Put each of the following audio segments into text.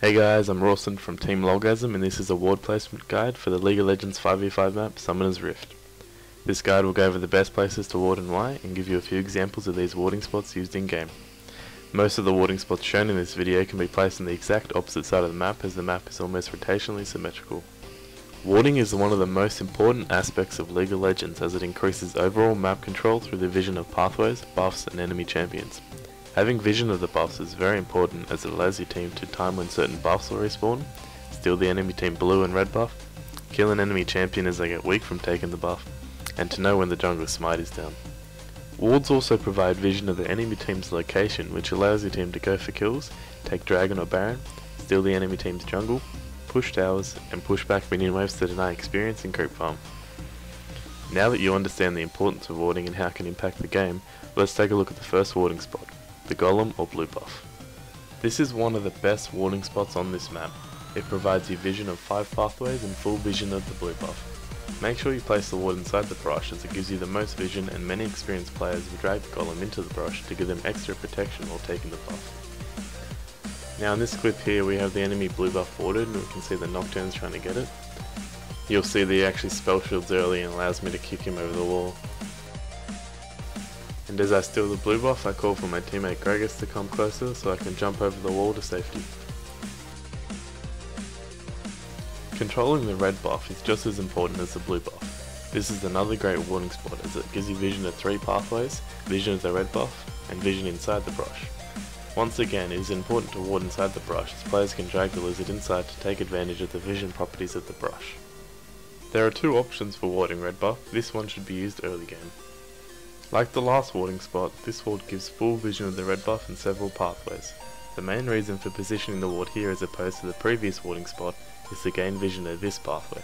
Hey guys, I'm Rorcin from Team Logasm, and this is a ward placement guide for the League of Legends 5v5 map Summoner's Rift. This guide will go over the best places to ward and why, and give you a few examples of these warding spots used in game. Most of the warding spots shown in this video can be placed on the exact opposite side of the map, as the map is almost rotationally symmetrical. Warding is one of the most important aspects of League of Legends, as it increases overall map control through the vision of pathways, buffs and enemy champions. Having vision of the buffs is very important, as it allows your team to time when certain buffs will respawn, steal the enemy team blue and red buff, kill an enemy champion as they get weak from taking the buff, and to know when the jungler smite is down. Wards also provide vision of the enemy team's location, which allows your team to go for kills, take dragon or baron, steal the enemy team's jungle, push towers, and push back minion waves to deny experience and creep farm. Now that you understand the importance of warding and how it can impact the game, let's take a look at the first warding spot, the golem or blue buff. This is one of the best warding spots on this map. It provides you vision of 5 pathways and full vision of the blue buff. Make sure you place the ward inside the brush, as it gives you the most vision, and many experienced players will drag the golem into the brush to give them extra protection while taking the buff. Now in this clip here we have the enemy blue buff warded, and we can see the Nocturne's trying to get it. You'll see that he actually spell shields early and allows me to kick him over the wall. And as I steal the blue buff, I call for my teammate Gragas to come closer so I can jump over the wall to safety. Controlling the red buff is just as important as the blue buff. This is another great warding spot, as it gives you vision of 3 pathways, vision of the red buff, and vision inside the brush. Once again, it is important to ward inside the brush, as players can drag the lizard inside to take advantage of the vision properties of the brush. There are 2 options for warding red buff. This one should be used early game. Like the last warding spot, this ward gives full vision of the red buff and several pathways. The main reason for positioning the ward here as opposed to the previous warding spot is to gain vision of this pathway.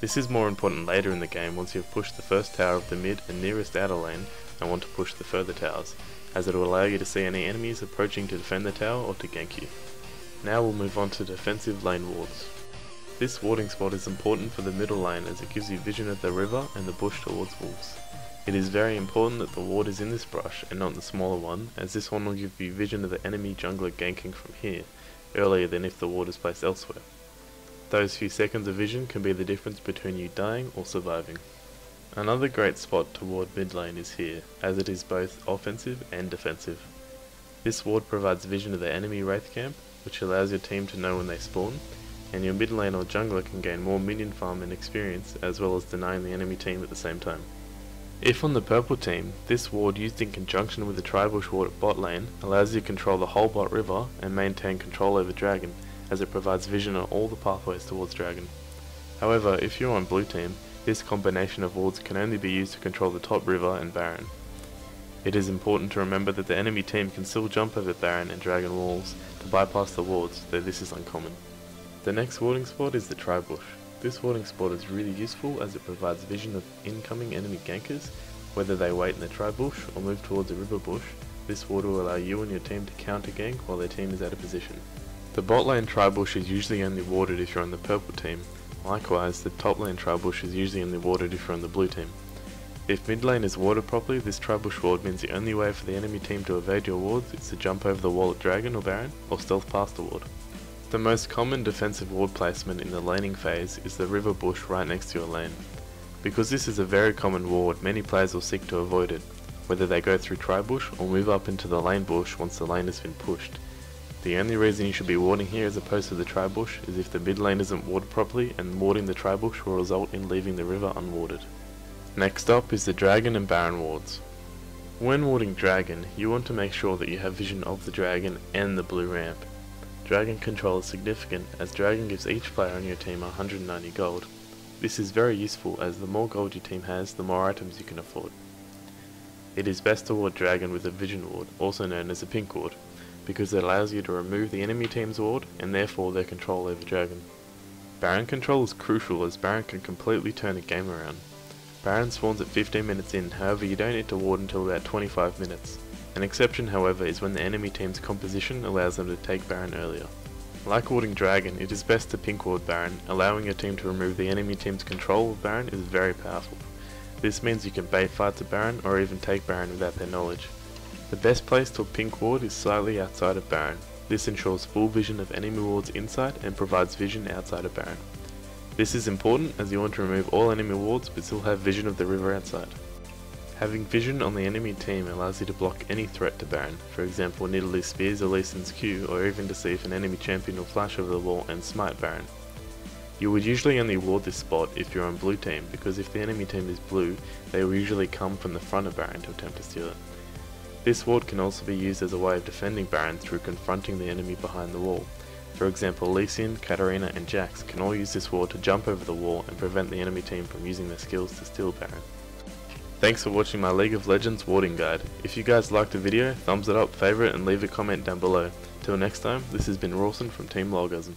This is more important later in the game once you have pushed the first tower of the mid and nearest outer lane and want to push the further towers, as it will allow you to see any enemies approaching to defend the tower or to gank you. Now we'll move on to defensive lane wards. This warding spot is important for the middle lane, as it gives you vision of the river and the bush towards wolves. It is very important that the ward is in this brush and not the smaller one, as this one will give you vision of the enemy jungler ganking from here, earlier than if the ward is placed elsewhere. Those few seconds of vision can be the difference between you dying or surviving. Another great spot to ward mid lane is here, as it is both offensive and defensive. This ward provides vision of the enemy wraith camp, which allows your team to know when they spawn, and your mid lane or jungler can gain more minion farm and experience, as well as denying the enemy team at the same time. If on the purple team, this ward used in conjunction with the Tribush ward at bot lane allows you to control the whole bot river and maintain control over dragon, as it provides vision on all the pathways towards dragon. However, if you're on blue team, this combination of wards can only be used to control the top river and baron. It is important to remember that the enemy team can still jump over baron and dragon walls to bypass the wards, though this is uncommon. The next warding spot is the Tribush. This warding spot is really useful, as it provides vision of incoming enemy gankers, whether they wait in the Tribush or move towards the river bush. This ward will allow you and your team to counter gank while their team is out of position. The bot lane Tribush is usually only warded if you're on the purple team. Likewise, the top lane Tribush is usually only warded if you're on the blue team. If mid lane is warded properly, this Tribush ward means the only way for the enemy team to evade your wards is to jump over the wall at dragon or baron, or stealth past the ward. The most common defensive ward placement in the laning phase is the river bush right next to your lane. Because this is a very common ward, many players will seek to avoid it, whether they go through Tribush or move up into the lane bush once the lane has been pushed. The only reason you should be warding here as opposed to the Tribush is if the mid lane isn't warded properly, and warding the Tribush will result in leaving the river unwarded. Next up is the dragon and baron wards. When warding dragon, you want to make sure that you have vision of the dragon and the blue ramp. Dragon control is significant, as dragon gives each player on your team 190 gold. This is very useful, as the more gold your team has, the more items you can afford. It is best to ward dragon with a vision ward, also known as a pink ward, because it allows you to remove the enemy team's ward and therefore their control over dragon. Baron control is crucial, as baron can completely turn a game around. Baron spawns at 15 minutes in, however you don't need to ward until about 25 minutes. An exception, however, is when the enemy team's composition allows them to take baron earlier. Like warding dragon, it is best to pink ward baron. Allowing your team to remove the enemy team's control of baron is very powerful. This means you can bait fights at baron or even take baron without their knowledge. The best place to pink ward is slightly outside of baron. This ensures full vision of enemy wards inside and provides vision outside of Baron. This is important as you want to remove all enemy wards but still have vision of the river outside. Having vision on the enemy team allows you to block any threat to Baron, for example Nidalee's spears or Lee Sin's Q, or even to see if an enemy champion will flash over the wall and smite Baron. You would usually only ward this spot if you're on blue team, because if the enemy team is blue, they will usually come from the front of Baron to attempt to steal it. This ward can also be used as a way of defending Baron through confronting the enemy behind the wall. For example, Lee Sin, Katarina and Jax can all use this ward to jump over the wall and prevent the enemy team from using their skills to steal Baron. Thanks for watching my League of Legends warding guide. If you guys liked the video, thumbs it up, favourite and leave a comment down below. Till next time, this has been Rorcin from Team Lolgasm.